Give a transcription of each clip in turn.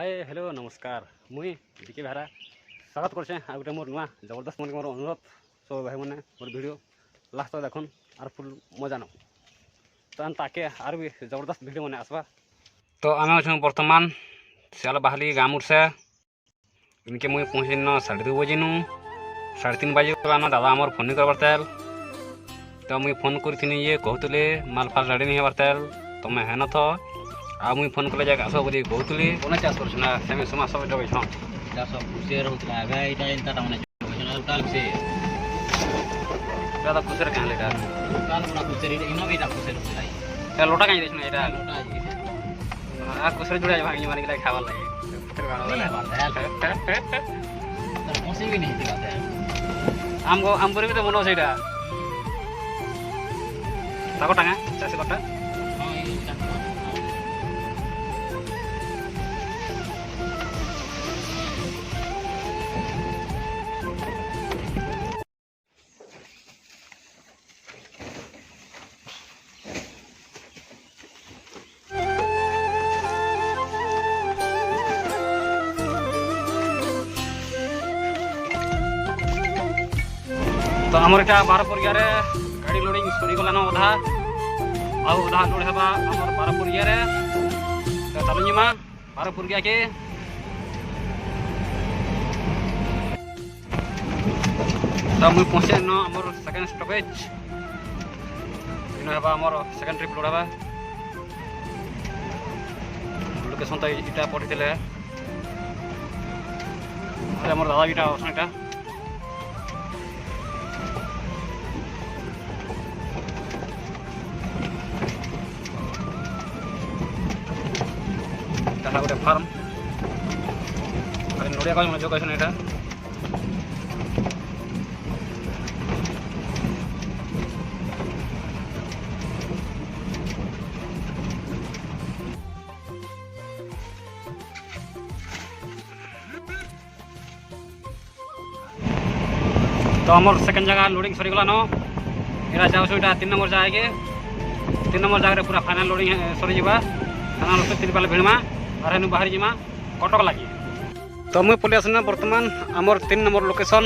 Hi hello नमस्कार मुई decay Behera स्वागत करछे आ गोटे मोर नुआ जबरदस्त मन मोर अनुरोध सब भाई मैंने मोर वीडियो लास्ट तक देखुन आर फुल मजा न तो ताके आर भी जबरदस्त वीडियो मैंने आसबा। तो आम अच्छे बर्तमान सियाल बाहली गामुर से इनके मुई पहुँची न 2:30 बजे नु 3:30 बजे दादा आमर फोन नहीं करबार तेल तो मुई फोन करी ये कहते माल फाल रेडी नहीं हबार तेल तुम है न तो आ मुई फोन कले जाके आस बोली कहतली कोन चाष कर सेमी समा सब जगह छन चाष खुशी होता है एटा एंता माने टाल से ज्यादा खुशी रे कहले का टाल पूरा खुशी रे इनो भी ता खुशी होता है ए लोटा काई देछन एटा लोटा जी आ खुशी जुड़ा भागी माने के खावा लागे फिर गाना तर मौसी भी नहीं दिखाते हैं आम पर भी तो मनो सेटा ताको टांगा चासी कटा हां ये टांगा तो आमर इटा 12 गाड़ी लोडिंग सरी गलान अधा आउ अधा लोड हेबा आमर 12 तो चलो जिमा 12 के तो मुई पहुँचे न आमर सेकेंड स्टॉपेज इन हेबा आमर सेकेंड ट्रिप लोड हेबा लोकेशन तो इटा पठिले आमर दादा इटा असन इटा गोटे फार्म नड़िया गज जो कहन यहाँ तो आमर सेकेंड जगह लोडिंग सरी गलान एरा जाऊँ 3 नंबर जाएगी 3 नंबर जगह पूरा फाइनल लोडिंग सरी जावा थाना रस्ते 3 पाले भिड़मा और हेनु बाहरी जिमा कटक लगी। तो मुई पलि आसना बर्तमान आमर 3 नंबर लोकेशन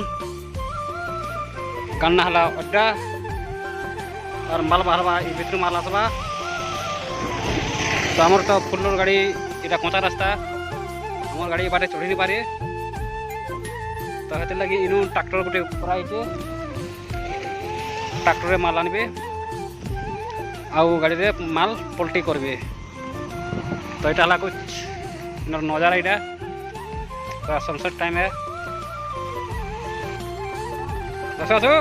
कान्ना हला अड्डा और माल बाहरबा भितर माल आसबा। तो आमर तो फुल गाड़ी इटा कचा रास्ता आमर गाड़ी बाटे चढ़ी नहीं पारे तो हेते लगी इनु ट्रैक्टर गोटे कराई ट्रैक्टर माल आनबे आउ गाड़ी रे माल पलटी करबे। तो यहाँ हला कुछ नजारा यहाँ सनसेट टाइम है आसो आसो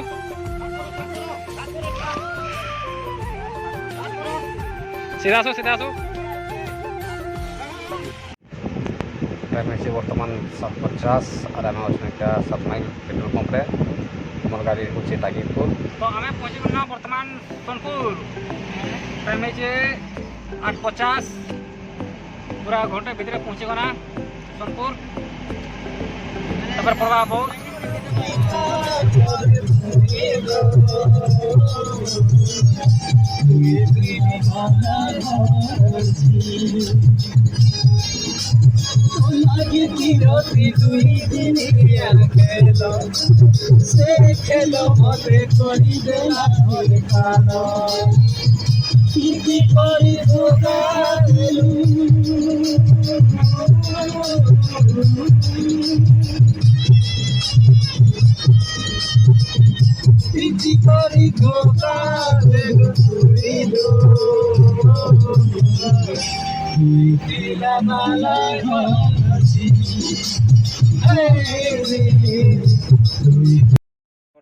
सीधा आसो टाइम है बर्तमान 7:50 और आम अच्छा 7 माइल पेट्रोल पंप रे मोर गाड़ी हूँ टागिपुर। तो आम पहुँची ना बर्तमान सोनपुर टाइम है 8:50 पूरा घंटे भीतर पहुँची गना सोनपुर पड़वा बहुत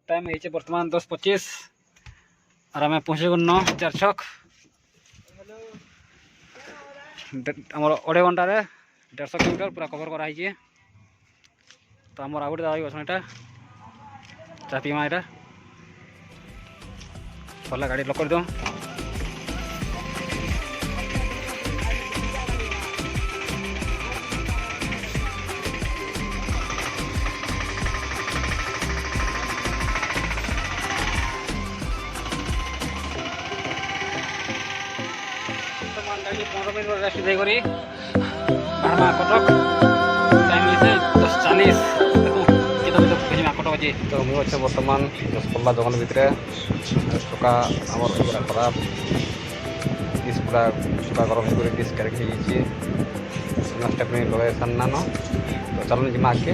टाइम है बर्तमान 10:25 और आम पहुँचे न 4 छक आमर अढ़े घंटे 150 किलोमीटर पूरा कवर कराई। तो आमर आउ गोटे दादा बसन यहाँ चा पीमा यहाँ भला गाड़ी लक कर दो गाड़ी 15 मिनट रेस्ट दे करी कटक टाइम है 10:40 देखो कितना भी तो कहीं में आकट बजे तो मुझे अच्छे वर्तमान 10 जंगल भितर चका आमर पूरा खराब डिस पूरा चका गरम होकर डिस करके स्टेपनी लगे सामना न तो चलो जिमा आगे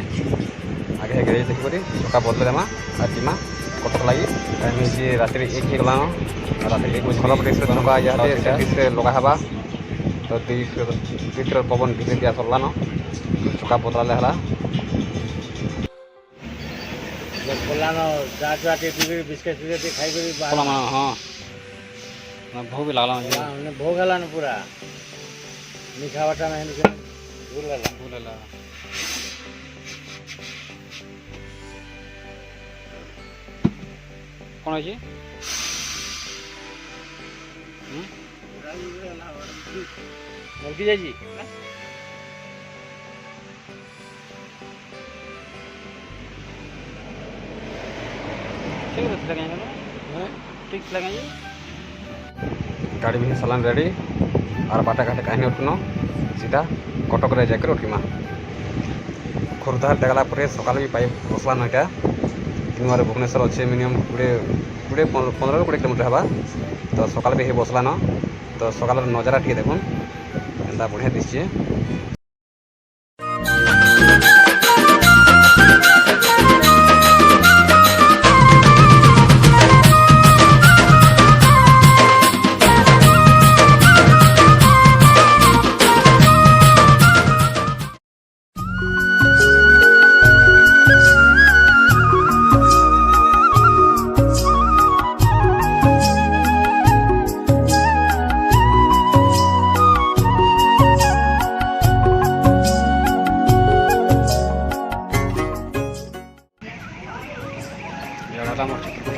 आगे आगे देखिए चका बदल देमा और जिमा कटक लगी टाइम है रात 1 हो गलान रात 1 बजे खराब डिस चका यहाँ डिस लगा हवा तो दुई पवन भितर दिया सरलान चका बदलाले हला बोलानो जा जा के बिस्किट खाई कर पला हाँ भोग भी लागला हमने भोग हला न पूरा मीठा वाटा में भूल कौन है मुर्गी जाइए ठीक लगाइए गाड़ी भी सालान रेडी और बाटा घाटे कहीं उठनो सीधा कटक रे जाकर उठीमा खोर्धार देखला पर सकाल भी पाई बसला नटा तीन भुवनेश्वर अच्छे मिनिमम 15-20 किलोमीटर हवा तो सकाल भी बसला न तो सकाल नजारा टे देखुन एंता बढ़िया दिशे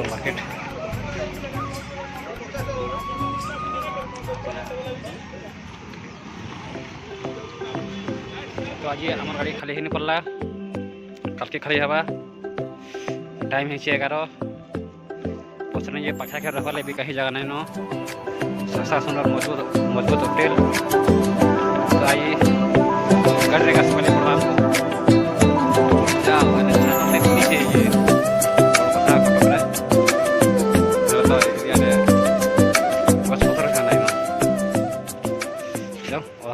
मार्केट तो आज आम गाड़ी खाली ही पड़ला कल के खाली हवा टाइम है 11 पचने ये पाखा के रखा भी कहीं जगह नहीं नो सस्ता सुंदर मजबूत होटल तो आई गाड़ी का समय पड़ा नीचे ये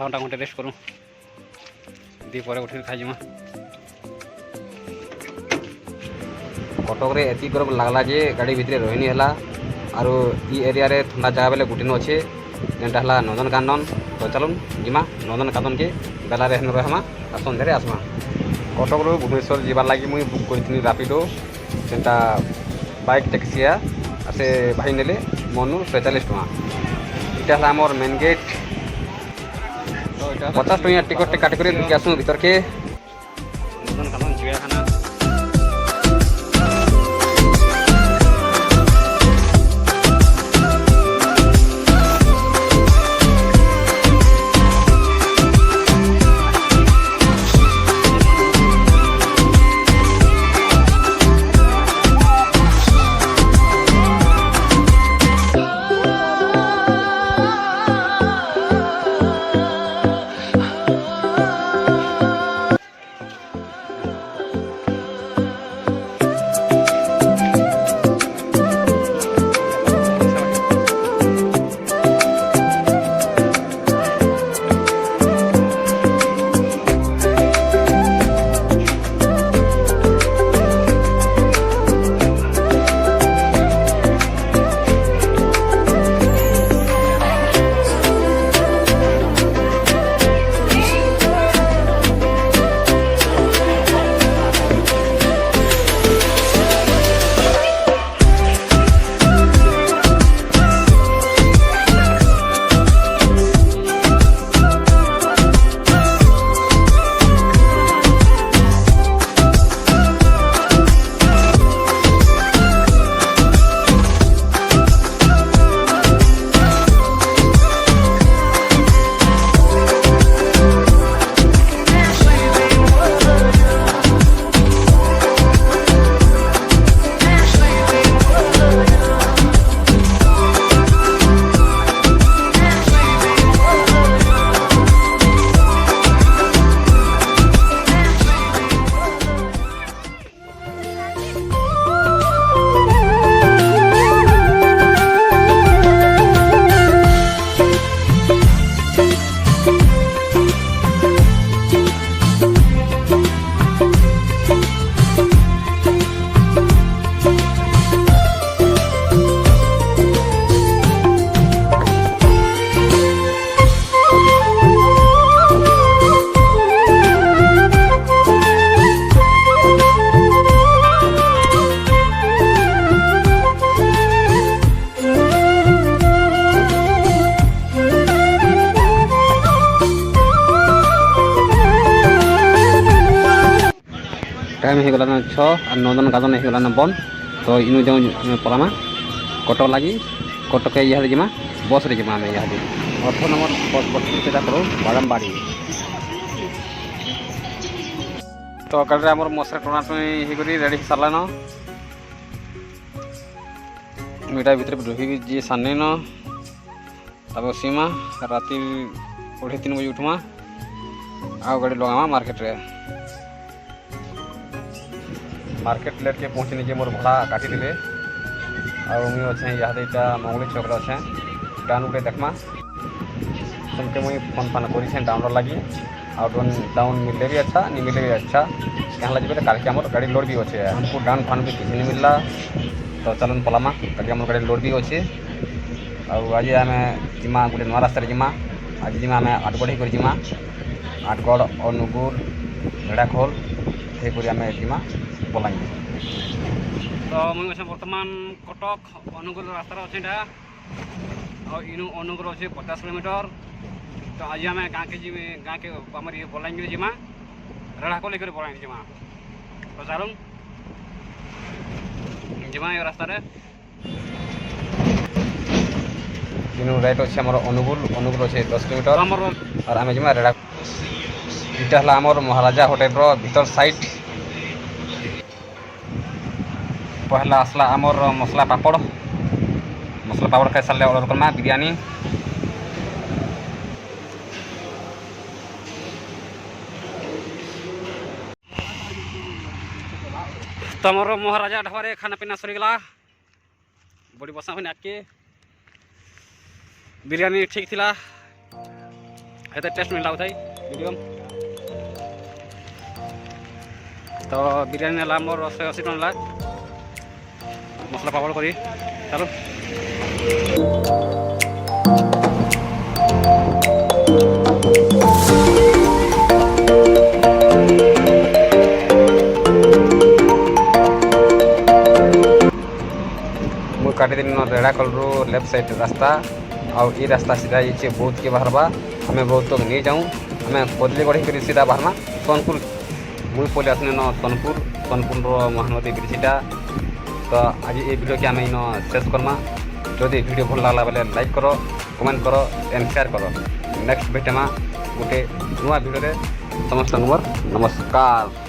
घंटा घंटे रेस्ट करूँ दी पर उठ खाई कटक एति गरम लगला जे गाड़ी भितर रही है आर एरिया रे ठंडा जगह बेले गुटिन अच्छे जेनटा है नंदनकानन तो चलुन जिमा नंदनकानन के बेला रे रहा और सन्धारे आसमा कटक रू भुवनेश्वर जीवार लगी मुई बुक करी रापिडो जेनटा बाइक टैक्सी और से भाई नेले मनु 47 टका यहाँ आमर मेन गेट 50 टका टिकट काटिक आसू भर के नंदनकानन चिड़ियाखाना 6 আর নন্দন গাজন ହେଇଗଲାନ ବନ୍ଦ ତ ଇନୁ ଯେଉଁ ପଲାମା କଟକ ଲାଗି କଟକ ଇହାଦେ ଯିମା ବସ୍ରେ ଯିମା ଆମେ ଇହାଦେ 18 ନମ୍ବର ବସ୍ ପଡ଼ିଛି ସେଟା କରୁ ବାଦାମବାଡ଼ି ତ ଗାଡ଼ିରେ ଆମର ମଶା ଟଣାଟଣି ହେଇକରି ରେଡ଼ି ହେଇସାରିଲାନ ମିଠା ଭିତରେ ଢୁକିକି ଯିଏ ସାନିନ ତାପରେ ବସିମା ରାତି 3:30 ବଜେ ଉଠମା ଆଉ ଗାଡ଼ି ଲଗାମା ମାର୍କେଟରେ मार्केट लेट के पहुँचने जे मोर भड़ा काटी दिले और मुई अच्छे इहादे इटा मंगली चौक अच्छे डाउन उठे देखमा तुमके मुई फोन फान करी डाउनलोड लगी और डाउन मिले भी अच्छा नहीं मिले भी अच्छा क्या लगे काल के आमर गाड़ी लोड भी अच्छे हमको डाउन फान भी किसी नहीं मिलला तो चलन पलामा काल आम गाड़ी लोड भी अच्छे और आज आम जिमा गोटे नुआ रास्तार जिमा आज जिमा आम आठगढ़ ही जिमा आठगढ़ अनुगुल भेड़ाखोल ये आम जिमा बलांगीर तो मुझे अच्छे बर्तमान कटक अनुगुल रास्तार अच्छे और इनू अनुगुल अच्छे 50 किलोमीटर तो आज आम गाँव के आमर ये बलांगीर जिमा रेढ़ाको लेकर बलांगीर जिमा तो चलूँ जिमा ये रास्तार इनू राइट अच्छे आमर अनुगुल अच्छे 10 किलोमीटर और आम जिमा रेढ़ा इटा है आमर महाराजा होटेल भीतर साइड पहला आसला आमर मसला पापड़ खाई सारे ऑर्डर करमा बिरयानी तो आमर महाराजा ढाबारे खाना पीना सरीगला बड़ी बसा होने आके बिरयानी ठीक थिला हेते टेस्ट मिला उठाई वीडियो तो बिरयानी नेला आमर 180 टन ला मसला पापड़ करी चलो मुझे काटी दिन रेढ़ाखोल रू लेफ्ट साइड रास्ता और ये रास्ता सीधा ये बहुत के बाहरबा हमें बहुत तो नहीं जाऊँ हमें बदली गढ़ी कर सीधा बाहरमा सोनपुर मुझे पहले आसने न सोनपुर महानदी ब्रिजटा तो आज ये वीडियो के आम इन शेष करमा जदि वीडियो भल लगला बेले लाइक करो कमेंट करो एंड शेयर करो नेक्स्ट भेटेमा गोटे नुआ वीडियो समस्त नमस्कार।